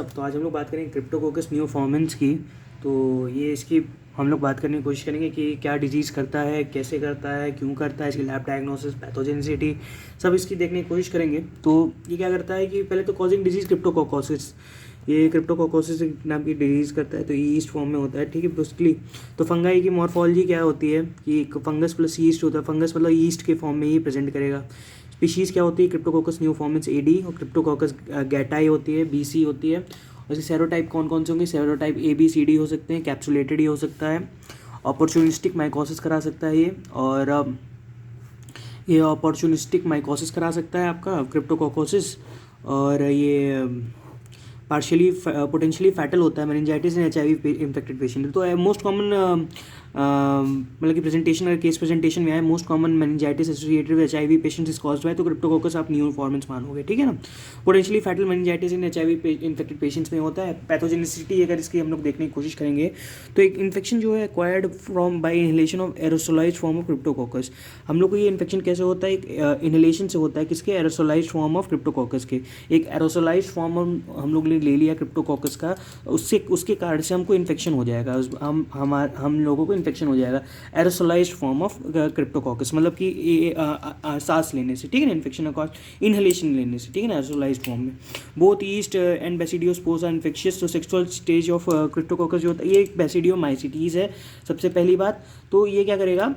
तो आज हम लोग बात करेंगे क्रिप्टोकोकस न्यूफॉर्मेंस की। तो ये इसकी हम लोग बात करने की कोशिश करेंगे कि क्या डिजीज़ करता है, कैसे करता है, क्यों करता है, इसकी लैब डायग्नोसिस, पैथोजेनिसिटी सब इसकी देखने की कोशिश करेंगे। तो ये क्या करता है कि पहले तो कॉजिंग डिजीज़ क्रिप्टोकोकोसिस, ये क्रिप्टोकोकोसिस नाम की डिजीज़ करता है। तो ये ईस्ट फॉर्म में होता है, ठीक है। बेसिकली तो फंगाई की मॉर्फोलॉजी क्या होती है कि फंगस प्लस ईस्ट होता है। फंगस मतलब ईस्ट के फॉर्म में ही प्रेजेंट करेगा। स्पीशीज़ क्या होती है, क्रिप्टोकोकस न्यूफॉर्मेंस एडी और क्रिप्टोकोकस गैटाई होती है, बीसी होती है। और इसके सेरोटाइप कौन कौन से होंगे, serotype A B C D हो सकते हैं, कैप्सुलेटेड ही हो सकता है, अपॉर्चुनिस्टिक माइकोसिस करा सकता है ये। और ये अपॉर्चुनिस्टिक माइकोसिस करा सकता है आपका क्रिप्टोकोकोसिस। और ये पार्शियली पोटेंशियली फैटल होता है मेनिंजाइटिस इन HIV इन्फेक्टेड पेशेंट। तो मोस्ट कॉमन मतलब कि प्रेजेंटेशन अगर केस प्रेजेंटेशन में आए, most common meningitis associated with HIV patients is caused by, तो क्रिप्टोकोकस आप न्यूफॉर्मेंस मानोगे, ठीक है ना। पोटेंशियली फैटल मेनिंजाइटिस इन HIV इन्फेक्टेड पेशेंट्स में होता है। पैथोजेनिसिटी अगर इसकी हम लोग देखने की कोशिश करेंगे तो एक इन्फेक्शन जो है acquired from by inhalation of aerosolised form of Cryptococcus. हम लोग को ये इन्फेक्शन कैसे होता है, एक इनहेलेशन से होता है, किसके, एरोसोलाइज्ड फॉर्म ऑफ क्रिप्टोकोकस के। एक एरोसोलाइज्ड फॉर्म हम लोग ने ले लिया क्रिप्टोकोकस का, उसके कारण से हमको इन्फेक्शन हो जाएगा, हम लोगों को इन्फेक्शन हो जाएगा एरोसोलाइज्ड फॉर्म ऑफ क्रिप्टोकोकस, मतलब कि सांस लेने से, ठीक है ना, इन्फेक्शन का इनहेलेशन लेने से, ठीक है ना, एरोसोलाइज्ड फॉर्म में। Both yeast and basidiospores are infectious. तो सेक्सुअल स्टेज ऑफ क्रिप्टोकोकस जो होता है ये एक बेसिडियोमाइसिटीज है सबसे पहली बात। तो ये क्या करेगा,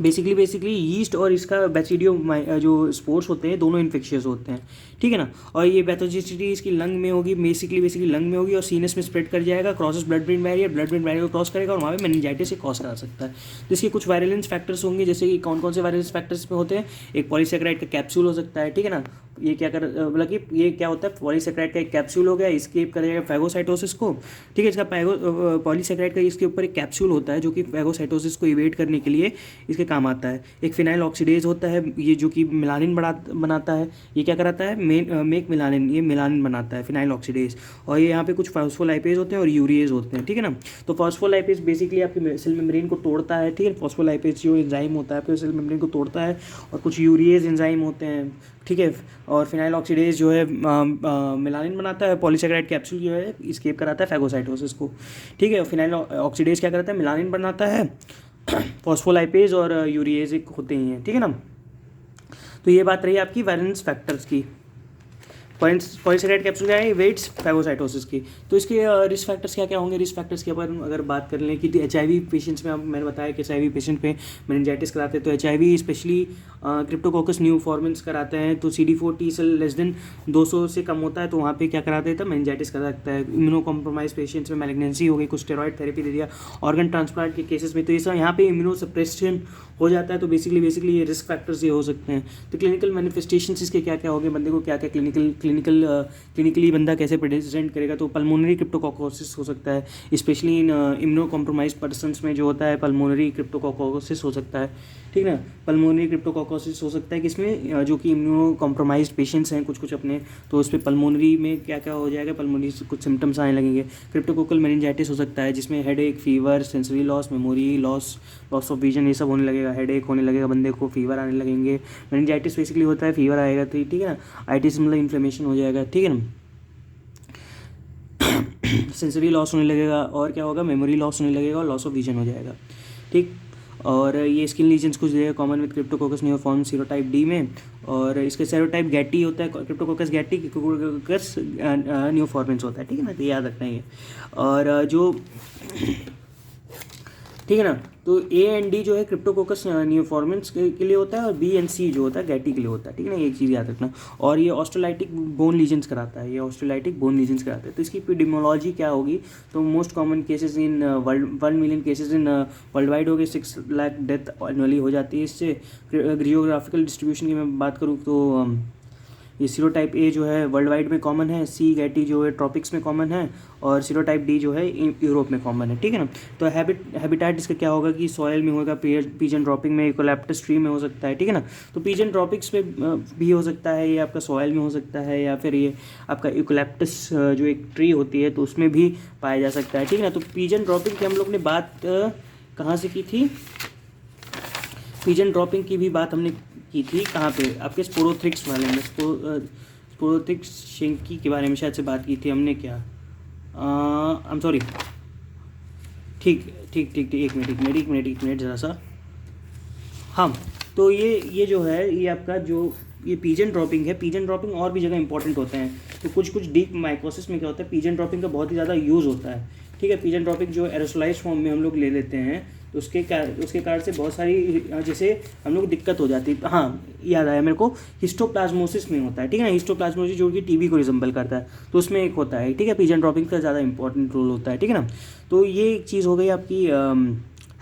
बेसिकली यीस्ट और इसका बैसिडियो जो स्पोर्स होते हैं दोनों इन्फेक्शियस होते हैं, ठीक है ना। और ये पैथोजेनिसिटी इसकी लंग में होगी, बेसिकली लंग में होगी और सीनस में स्प्रेड कर जाएगा, क्रॉसेस ब्लड ब्रेन बैरियर को क्रॉस करेगा और वहाँ पे मेनिंजाइटिस से कॉज करा सकता है। तो इसके कुछ वायलेंस फैक्टर्स होंगे, जैसे कि कौन कौन से वायलेंस फैक्टर्स में होते हैं। एक पॉलीसेकेराइड का कैप्सूल हो सकता है, ठीक है ना। ये क्या कर मतलब कि ये क्या होता है, पॉलीसेकेराइड का एक कैप्सूल हो गया, एस्केप करेगा फैगोसाइटोसिस को, ठीक है। इसका पॉलीसेकेराइड का इसके ऊपर एक कैप्सूल होता है जो कि फैगोसाइटोसिस को इवेट करने के लिए इसके काम आता है। एक फिनाइल ऑक्सीडेज होता है ये जो कि मिलानिन बनाता है। ये क्या कराता है, मेक मिलानिन, ये मिलानिन बनाता है फिनाइल ऑक्सीडेज। और ये यहाँ पे कुछ फॉस्फोलाइपेज होते हैं और यूरिएज होते हैं, ठीक है ना। तो फॉस्फोलाइपेज बेसिकली आपकी सेल मेम्ब्रेन को तोड़ता है, ठीक है। फॉस्फोलाइपेज जो एंजाइम होता है आपके सेल मेम्ब्रेन को तोड़ता है। और कुछ यूरिएज एंजाइम होते हैं, ठीक है। और फिनाइल ऑक्सीडेज जो है मिलानिन बनाता है। पॉलीसेकेराइड कैप्सूल जो है एस्केप कराता है फैगोसाइटोसिस को, ठीक है। फिनाइल ऑक्सीडेज क्या करता है, मिलानिन बनाता है। फॉस्फोलाइपेज और यूरिएज होते ही हैं, ठीक है ना। तो ये बात रही आपकी वैलेंस फैक्टर्स की। पॉलीसेकेराइड कैप्सूल क्या है, वेट्स फैगोसाइटोसिस की। तो इसके रिस्क फैक्टर्स क्या क्या होंगे, रिस्क फैक्टर्स के ऊपर अगर बात कर लें कि HIV पेशेंट्स में, मैंने बताया कि HIV पेशेंट पे मेनिंजाइटिस कराते हैं। तो HIV स्पेशली क्रिप्टोकोकस न्यूफॉर्मेंस कराते हैं। तो CD4 T cell less than 200 से कम होता है तो वहाँ पे क्या कराते हैं, तो मेनिंजाइटिस करा सकता है। इम्यूनो कॉम्प्रोमाइज पेशेंट्स में मैलिग्नेंसी हो गई, कुछ स्टेरॉइड थेरेपी दे दिया। ऑर्गन ट्रांसप्लांट के केसेस में तो ये सब यहाँ पे इम्यूनो सप्रेशन हो जाता है। तो बेसिकली ये रिस्क फैक्टर्स ये हो सकते हैं। तो क्लिनिकल मैनिफेस्टेशंस इसके क्या क्या होंगे, बंदे को क्या क्या क्लिनिकली बंदा कैसे प्रेजेंट करेगा। तो पल्मोनरी क्रिप्टोकोकोसिस हो सकता है, specially in immuno compromise persons में जो होता है पल्मोनरी क्रिप्टोकोकोसिस हो सकता है, ठीक है ना। पल्मोनरी क्रिप्टोकोकोसिस हो सकता है किसमें, जो कि इम्यूनो कॉम्प्रोमाइज पेशेंट्स हैं कुछ अपने, तो उस पर पल्मोनरी में क्या क्या हो जाएगा, पल्मोनरी से कुछ सिम्टम्स आने लगेंगे। क्रिप्टोकोकल मेनिंजाइटिस हो सकता है जिसमें headache, fever, sensory loss, memory loss of vision, ये सब होने लगेगा। हेडेक होने लगेगा बंदे को, फीवर आने लगेंगे। मेनिंजाइटिस बेसिकली होता है फीवर आएगा, तो ठीक है ना। आइटिस मतलब इन्फ्लेमेशन हो जाएगा, ठीक है ना। सेंसरी लॉस होने लगेगा और क्या होगा, मेमोरी लॉस होने लगेगा और लॉस ऑफ विजन हो जाएगा, ठीक। और ये स्किन लीजन्स कुछ देगा common with cryptococcus neoformans serotype D में। और इसके सेरोटाइप गैटी होता है, क्रिप्टोकोकस गैटी, क्रिप्टोकोकस न्यूफॉर्मेंस होता है, ठीक है ना। तो याद रखना ही है। और जो ठीक है ना, तो A एंड D जो है क्रिप्टोकोकस न्यूफॉर्मेंस के लिए होता है और B एंड C जो होता है गैटी के लिए होता है, ठीक है ना। एक चीज़ याद रखना। और ये ऑस्ट्रोलाइटिक बोन लीजन्स कराता है, तो इसकी एपिडेमियोलॉजी क्या होगी, तो most common cases in 1 million cases in world wide हो गए, 6 लाख डेथ एनुअली हो जाती है इससे। जियोग्राफिकल डिस्ट्रीब्यूशन की मैं बात करूँ तो ये सीरोटाइप A जो है वर्ल्ड वाइड में कॉमन है, C गैटी जो है ट्रॉपिक्स में कॉमन है और सीरोटाइप D जो है यूरोप में कॉमन है, ठीक है ना। तो हैबिटेट इसका क्या होगा कि सॉयल में होगा, पीजन ड्रॉपिंग में, यूकलिप्टस ट्री में हो सकता है, ठीक है ना। तो पीजन ड्रॉपिक्स पे भी हो सकता है, ये आपका सॉयल में हो सकता है, या फिर ये आपका यूकलिप्टस जो एक ट्री होती है तो उसमें भी पाया जा सकता है, ठीक है ना। तो पीजन ड्रॉपिंग की हम लोग ने बात कहाँ से की थी, पीजन ड्रॉपिंग की भी बात हमने की थी कहाँ पे, आपके स्पोरोथ्रिक्स वाले में, प्रोथिक शिंकी के बारे में शायद से बात की थी हमने, क्या आई एम सॉरी, ठीक ठीक ठीक ठीक, एक मिनट ज़रा सा। हाँ, तो ये जो है, ये आपका जो ये पिजन ड्रॉपिंग है, पिजन ड्रॉपिंग और भी जगह इंपॉर्टेंट होते हैं। तो कुछ डीप माइकोसिस में क्या होता है, पिजन ड्रॉपिंग का बहुत ही ज़्यादा यूज़ होता है, ठीक है। पिजन ड्रॉपिंग जो एरोसोलाइज फॉर्म में हम लोग ले लेते हैं, तो उसके कारण से बहुत सारी जैसे हम लोग दिक्कत हो जाती है। हाँ, याद आया मेरे को, हिस्टोप्लाज्मोसिस में होता है, ठीक है ना। हिस्टोप्लाज्मोसिस जो कि टीबी को रिजेंबल करता है, तो उसमें एक होता है, ठीक है। पिजन ड्रॉपिंग का ज़्यादा इंपॉर्टेंट रोल होता है, ठीक है ना। तो ये एक चीज़ हो गई आपकी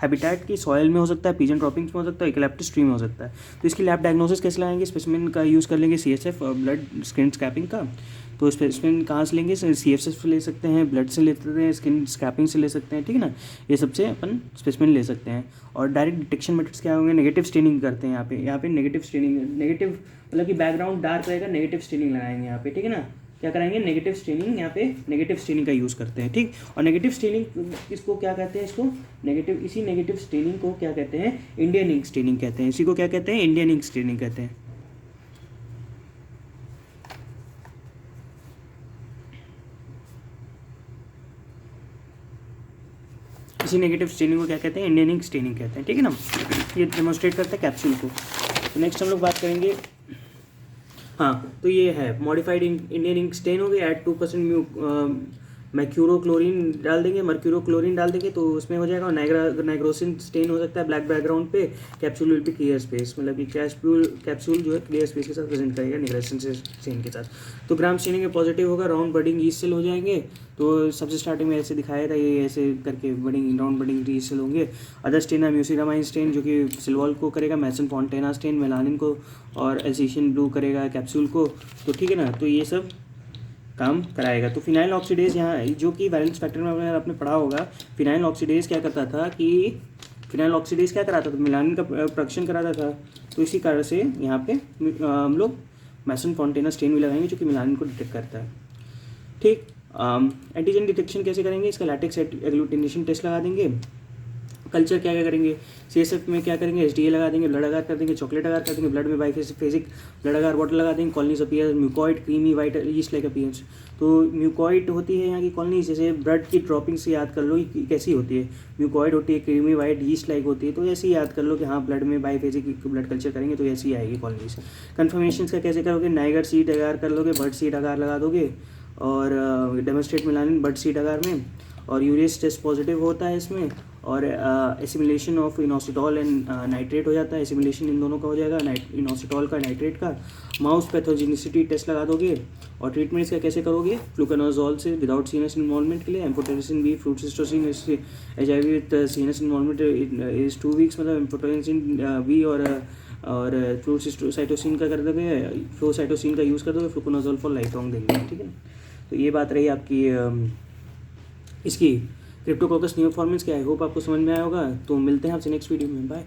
हैबिटेट की, सॉइल में हो सकता है, पिजन ड्रॉपिंग में हो सकता है, यूकैलिप्टस ट्री में हो सकता है। तो इसकी लैब डायग्नोसिस कैसे लगाएंगे, स्पेसिमेन का यूज़ कर लेंगे, CSF ब्लड स्किन स्क्रैपिंग का। तो स्पेसिमेन कहाँ से लेंगे, CSF ले सकते हैं, ब्लड से ले सकते हैं, स्किन स्क्रैपिंग से ले सकते हैं, ठीक है ना। ये सबसे अपन स्पेसिमेन ले सकते हैं। और डायरेक्ट डिटेक्शन मेथड्स क्या होंगे, नेगेटिव स्टेनिंग करते हैं यहाँ पे नेगेटिव स्टेनिंग, नेगेटिव मतलब कि बैकग्राउंड डार्क रहेगा, नेगेटिव स्टेनिंग लगाएंगे यहाँ पे, ठीक है ना। क्या कराएंगे, नेगेटिव स्टेनिंग, यहाँ पे नेगेटिव स्टेनिंग का यूज़ करते हैं, ठीक। और नेगेटिव स्टेनिंग इसको क्या कहते हैं, इसको इसी नेगेटिव स्टेनिंग को क्या कहते हैं, इंडियन इंक स्टेनिंग कहते हैं। इसी को क्या कहते हैं, इंडियन इंक स्टेनिंग कहते हैं। इसी नेगेटिव स्टेनिंग को क्या कहते हैं, इंडियन इंक स्टेनिंग कहते हैं, ठीक है ना। ये डेमोन्स्ट्रेट करता है कैप्सूल को। तो नेक्स्ट हम लोग बात करेंगे, हाँ, तो ये है मॉडिफाइड इंडियन इंक स्टेन हो गया। ऐड 2% मर्क्यूरोक्लोरीन डाल देंगे, तो उसमें हो जाएगा। नाइग्रोसिन स्टेन हो सकता है ब्लैक बैकग्राउंड पे। Capsule will be clear space, मतलब कि कैप्सूल जो है क्लियर स्पेस के साथ प्रेजेंट करेगा नाइग्रोसिन स्टेन के साथ। तो ग्राम स्टेनिंग में पॉजिटिव होगा, राउंड बडिंग ईस्ट सेल हो जाएंगे। तो सबसे स्टार्टिंग में ऐसे दिखाया था, ये ऐसे करके राउंड बडिंग ईस्ट सेल होंगे। अदर स्टेन है म्यूसिरामाइन स्टेन, जो कि सिल्वॉल को करेगा, मैसन फॉन्टेना स्टेन मेलानिन को, और एल्सीशियन ब्लू करेगा कैप्सूल को। तो ठीक है ना, तो ये सब काम कराएगा। तो फिनाइल ऑक्सीडेज यहाँ, जो कि वैलेंस फैक्टर में अगर आपने पढ़ा होगा, फिनाइल ऑक्सीडेज क्या कराता था, मेलानिन का प्रोडक्शन कराता था। तो इसी कारण से यहाँ पे हम लोग मैसन फॉन्टेना स्टेन भी लगाएंगे, जो कि मेलानिन को डिटेक्ट करता है, ठीक। एंटीजन डिटेक्शन कैसे करेंगे, इसका लैटेक्स एग्लूटिनेशन टेस्ट लगा देंगे। कल्चर क्या क्या करेंगे, CSF में क्या करेंगे, HDA लगा देंगे, ब्लड अगार कर देंगे, चॉकलेट अगार कर देंगे, ब्लड में बाइफेजिक ब्लड अगार वाटर लगा देंगे। Colonies appear mucoid creamy white east like appearance. तो म्यूकॉइड होती है यहाँ की कॉलोनीज, जैसे ब्लड की ड्रॉपिंग से याद कर लो कैसी होती है, म्यूकॉइड होती है, क्रीमी वाइट ईस्ट लाइक होती है। तो ऐसे ही याद कर लो कि हाँ, ब्लड में बाइफेजिक ब्लड कल्चर करेंगे तो ऐसी आएगी कॉलोनीज। कन्फर्मेशन का कैसे करोगे, नाइगर सीड अगार कर लोगे, बर्ड सीड अगार लगा दोगे, और डेमोस्ट्रेट मेलानिन बर्ड सीड अगार में। और यूरियस टेस्ट पॉजिटिव होता है इसमें। और assimilation of inositol and nitrate हो जाता है, एसिमिलेशन इन दोनों का हो जाएगा, इनोसिटॉल का, नाइट्रेट का। माउस पैथोजेनिसिटी टेस्ट लगा दोगे। और ट्रीटमेंट इसका कैसे करोगे, फ्लूकोनाजोल से विदाउट सीएनएस इन्वॉल्वमेंट के लिए, amphotericin B, flucytosine, HIV with CNS involvement is 2 weeks, मतलब एम्फोटेरिसिन बी और फ्लूसाइटोसिन का कर दोगे, फ्लोसाइटोसिन का यूज़ कर दोगे, फ्लूकोनाजोल फॉर लाइफ लॉन्ग देंगे, ठीक है ना। तो ये बात रही आपकी इसकी क्रिप्टोकोकस न्यूफॉर्मेंस की। आई होप आपको समझ में आया होगा। तो मिलते हैं आपसे नेक्स्ट वीडियो में, बाय।